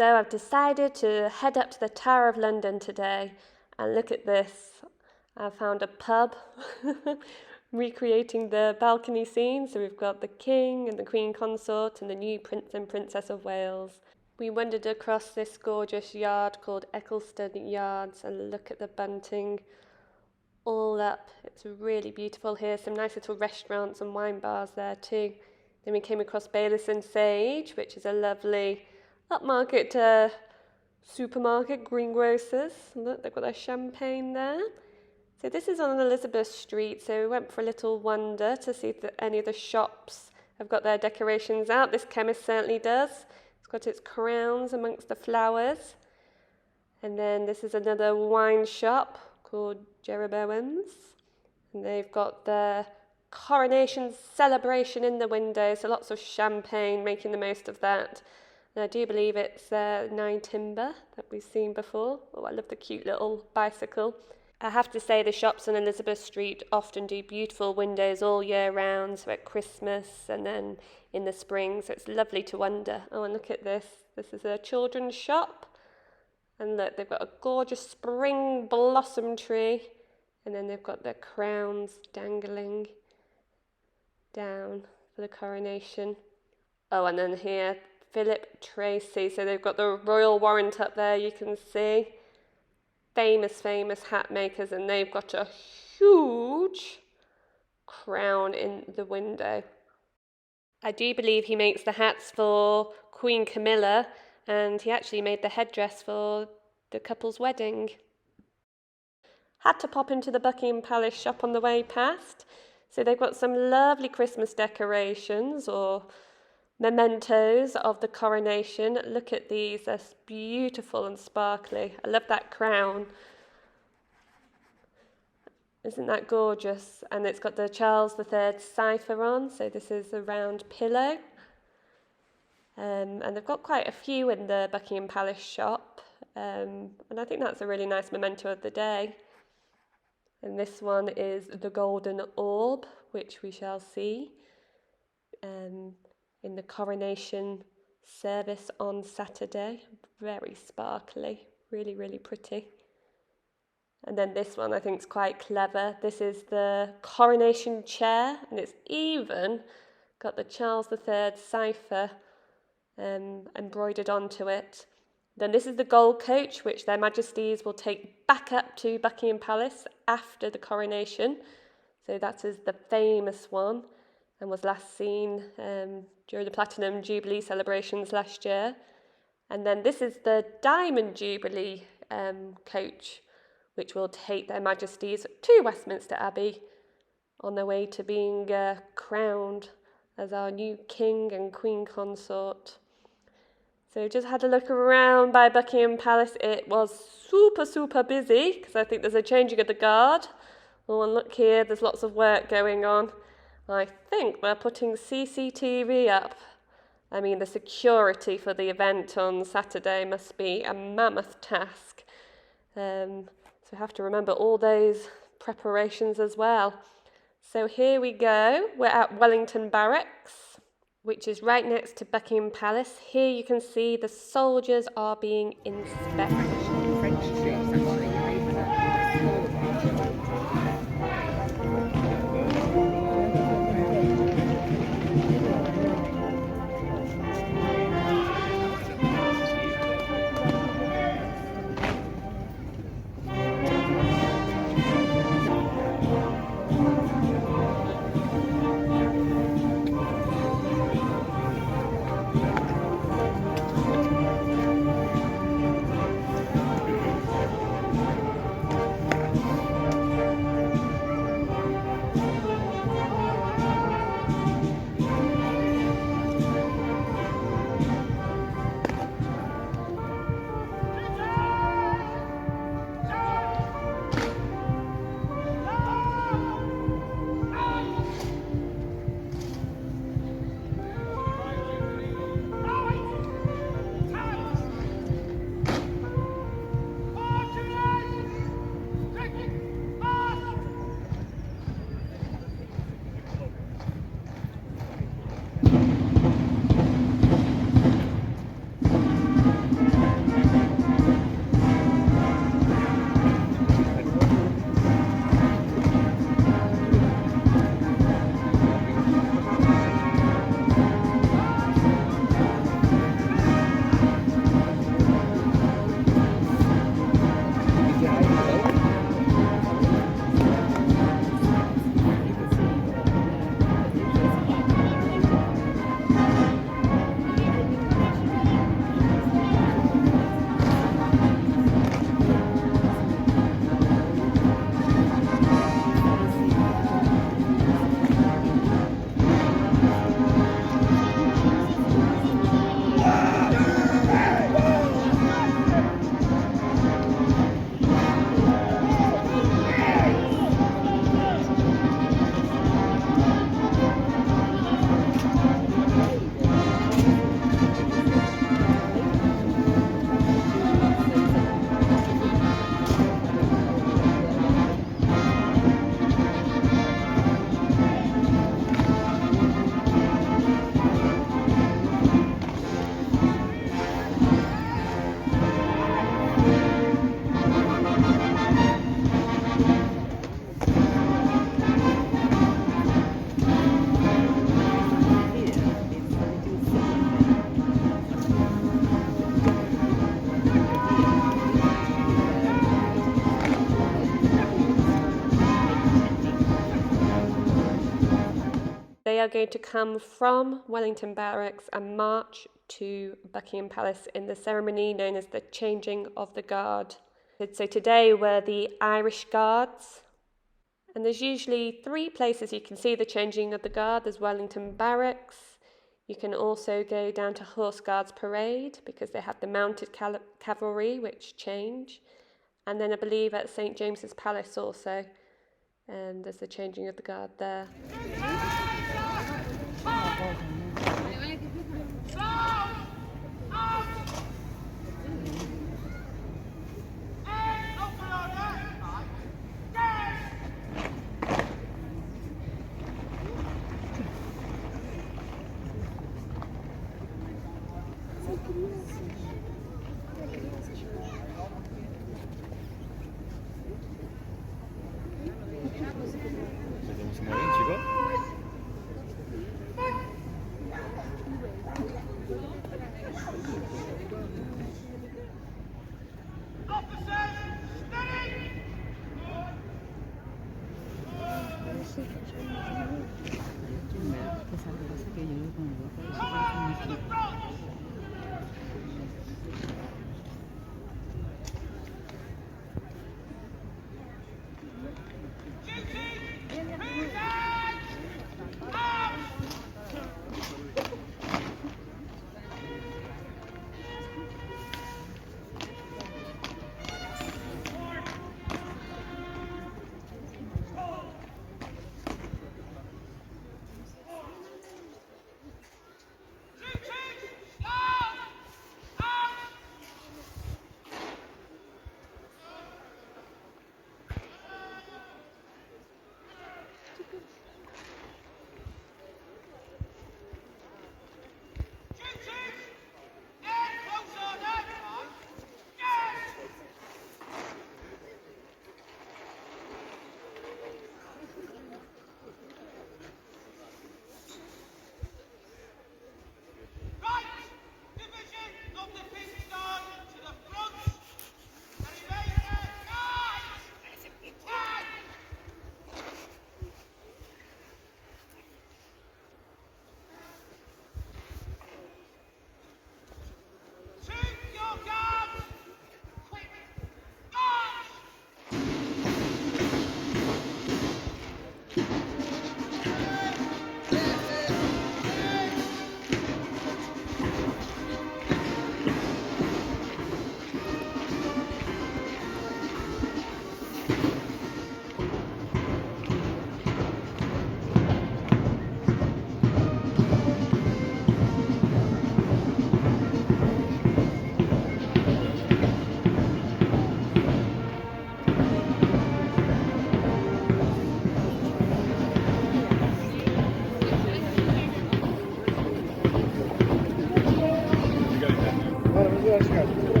So I've decided to head up to the Tower of London today, and look at this. I found a pub recreating the balcony scene. So we've got the King and the Queen Consort and the new Prince and Princess of Wales. We wandered across this gorgeous yard called Eccleston Yards, and look at the bunting all up. It's really beautiful here. Some nice little restaurants and wine bars there too. Then we came across Baylis and Sage, which is a lovely upmarket supermarket, greengrocers. Look, they've got their champagne there. So this is on Elizabeth Street, so we went for a little wander to see if any of the shops have got their decorations out. This chemist certainly does. It's got its crowns amongst the flowers. And then this is another wine shop called Jeroboam's, and they've got the Coronation celebration in the window, so lots of champagne, making the most of that. And I do believe it's Nine Timber that we've seen before. Oh, I love the cute little bicycle. I have to say the shops on Elizabeth Street often do beautiful windows all year round, so at Christmas and then in the spring, so it's lovely to wander. Oh, and look at this. This is a children's shop. And look, they've got a gorgeous spring blossom tree, and then they've got their crowns dangling down for the coronation. Oh, and then here, Philip Tracy. So they've got the royal warrant up there, you can see. Famous hat makers, and they've got a huge crown in the window. I do believe he makes the hats for Queen Camilla, and he actually made the headdress for the couple's wedding. Had to pop into the Buckingham Palace shop on the way past. So they've got some lovely Christmas decorations or mementos of the coronation. Look at these, they're beautiful and sparkly. I love that crown. Isn't that gorgeous? And it's got the Charles III cipher on, so this is a round pillow. And they've got quite a few in the Buckingham Palace shop, and I think that's a really nice memento of the day. And this one is the golden orb, which we shall see in the coronation service on Saturday. Very sparkly, really, really pretty. And then this one I think is quite clever. This is the coronation chair, and it's even got the Charles III cipher embroidered onto it. Then this is the gold coach, which their majesties will take back up to Buckingham Palace after the coronation. So that is the famous one, and was last seen during the Platinum Jubilee celebrations last year. And then this is the Diamond Jubilee coach, which will take their majesties to Westminster Abbey on their way to being crowned as our new king and queen consort. So just had a look around by Buckingham Palace. It was super busy because I think there's a changing of the guard. Oh, and look here, there's lots of work going on. I think they're putting CCTV up. I mean, the security for the event on Saturday must be a mammoth task. So we have to remember all those preparations as well. So here we go. We're at Wellington Barracks, which is right next to Buckingham Palace. Here you can see the soldiers are being inspected. French troops actually They are going to come from Wellington Barracks and march to Buckingham Palace in the ceremony known as the Changing of the Guard. So today were the Irish Guards, and there's usually 3 places you can see the Changing of the Guard. There's Wellington Barracks. You can also go down to Horse Guards Parade because they have the mounted cavalry which change. And then I believe at St James's Palace also, and there's the Changing of the Guard there.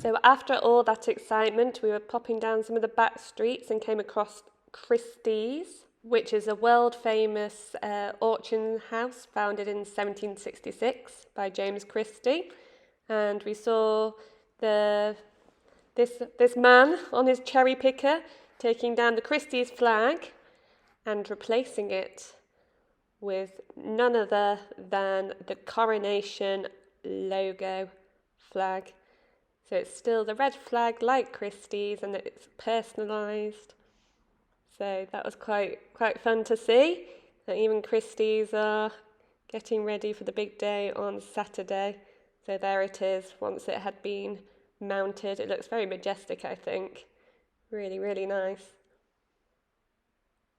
So after all that excitement, we were popping down some of the back streets and came across Christies, which is a world-famous auction house founded in 1766 by James Christie. And we saw this man on his cherry picker taking down the Christie's flag and replacing it with none other than the Coronation logo flag. So it's still the red flag like Christie's, and it's personalised. So that was quite fun to see. That even Christie's are getting ready for the big day on Saturday. So there it is, once it had been mounted. It looks very majestic, I think. Really, really nice.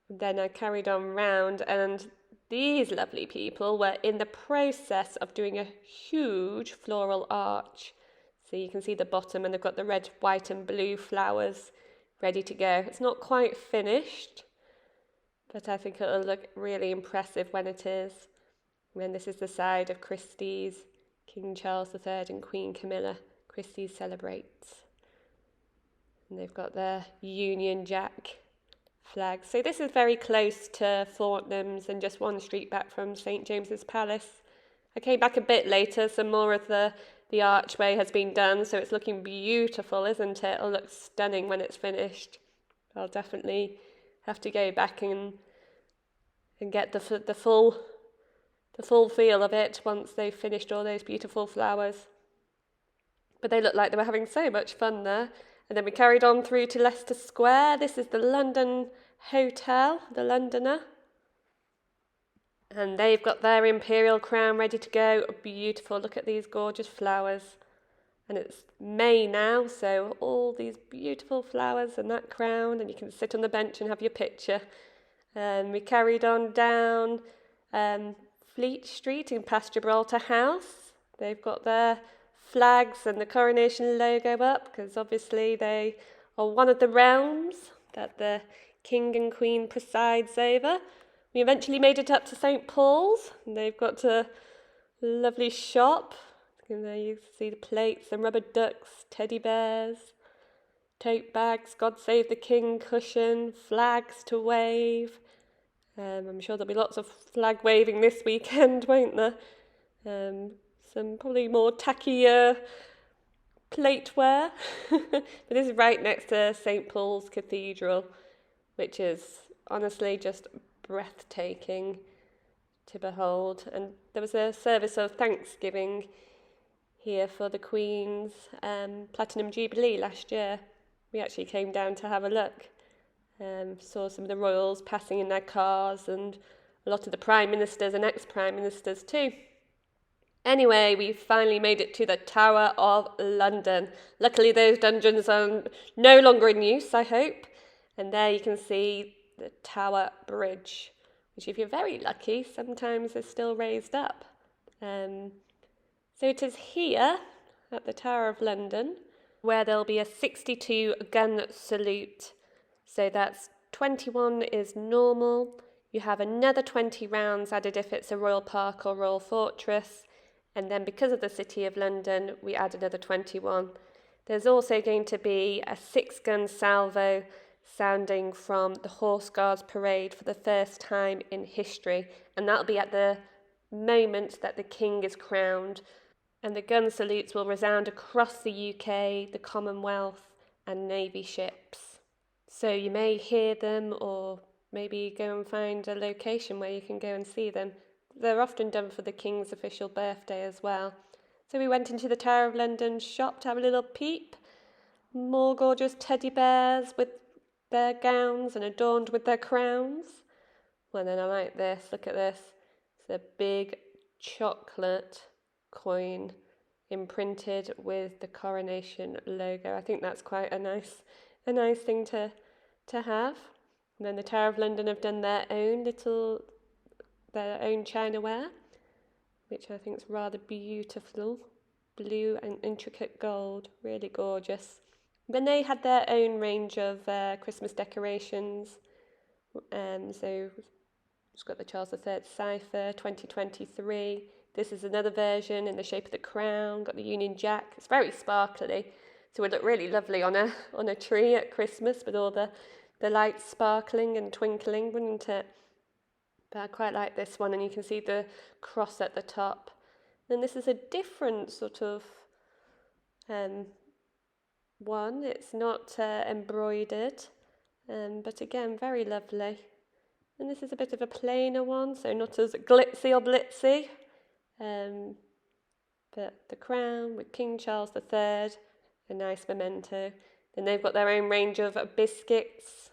And then I carried on round, and these lovely people were in the process of doing a huge floral arch. So you can see the bottom, and they've got the red, white and blue flowers ready to go. It's not quite finished, but I think it'll look really impressive when it is. And then this is the side of Christie's, King Charles III and Queen Camilla. Christie's celebrates. And they've got their Union Jack flag. So this is very close to Fortnum's and just one street back from St James's Palace. I came back a bit later, some more of the archway has been done, so it's looking beautiful, isn't it? It'll look stunning when it's finished. I'll definitely have to go back and and get the full feel of it once they've finished all those beautiful flowers. But they looked like they were having so much fun there. And then we carried on through to Leicester Square. This is the London Hotel, the Londoner. And they've got their imperial crown ready to go. Beautiful, look at these gorgeous flowers. And it's May now, so all these beautiful flowers and that crown, and you can sit on the bench and have your picture. We carried on down Fleet Street and past Gibraltar House. They've got their flags and the Coronation logo up, because obviously they are one of the realms that the King and Queen presides over. We eventually made it up to St. Paul's, and they've got a lovely shop. And there you see the plates and rubber ducks, teddy bears, tote bags, God Save the King cushion, flags to wave. I'm sure there'll be lots of flag waving this weekend, won't there? Some probably more tackier plateware. But this is right next to St. Paul's Cathedral, which is honestly just breathtaking to behold. And there was a service of Thanksgiving here for the Queen's Platinum Jubilee last year. We actually came down to have a look. Saw some of the royals passing in their cars, and a lot of the prime ministers and ex-prime ministers too. Anyway, we finally made it to the Tower of London. Luckily, those dungeons are no longer in use, I hope. And there you can see the Tower Bridge, which if you're very lucky, sometimes is still raised up. So it is here at the Tower of London where there'll be a 62 gun salute. So that's 21 is normal. You have another 20 rounds added if it's a royal park or royal fortress. And then because of the City of London, we add another 21. There's also going to be a 6-gun salvo sounding from the Horse Guards Parade for the first time in history. And that'll be at the moment that the King is crowned. And the gun salutes will resound across the UK, the Commonwealth, and Navy ships. So you may hear them, or maybe go and find a location where you can go and see them. They're often done for the King's official birthday as well. So we went into the Tower of London shop to have a little peep. More gorgeous teddy bears with their gowns and adorned with their crowns. Well, then I like this. Look at this. It's a big chocolate coin imprinted with the Coronation logo. I think that's quite a nice thing to have. And then the Tower of London have done their own chinaware, which I think is rather beautiful. Blue and intricate gold, really gorgeous. Then they had their own range of Christmas decorations. So it's got the Charles III cipher, 2023. This is another version in the shape of the crown, got the Union Jack. It's very sparkly, so it would look really lovely on a tree at Christmas with all the lights sparkling and twinkling, wouldn't it? But I quite like this one, and you can see the cross at the top. And this is a different sort of one. It's not embroidered, but again, very lovely. And this is a bit of a plainer one, so not as glitzy or blitzy. But the crown with King Charles III, a nice memento. Then they've got their own range of biscuits,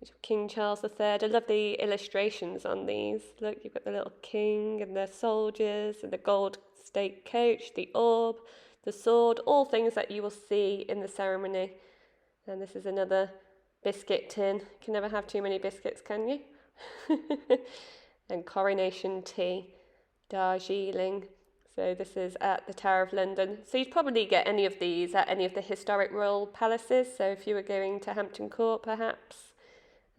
which are King Charles III. I love the illustrations on these. Look, you've got the little king and the soldiers and the gold state coach, the orb, the sword, all things that you will see in the ceremony. And this is another biscuit tin. You can never have too many biscuits, can you? And Coronation tea. Dazzling. So this is at the Tower of London. So you'd probably get any of these at any of the historic royal palaces. So if you were going to Hampton Court, perhaps.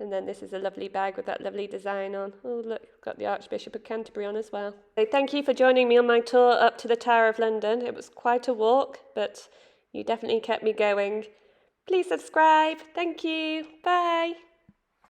And then this is a lovely bag with that lovely design on. Oh, look, got the Archbishop of Canterbury on as well. So thank you for joining me on my tour up to the Tower of London. It was quite a walk, but you definitely kept me going. Please subscribe. Thank you. Bye.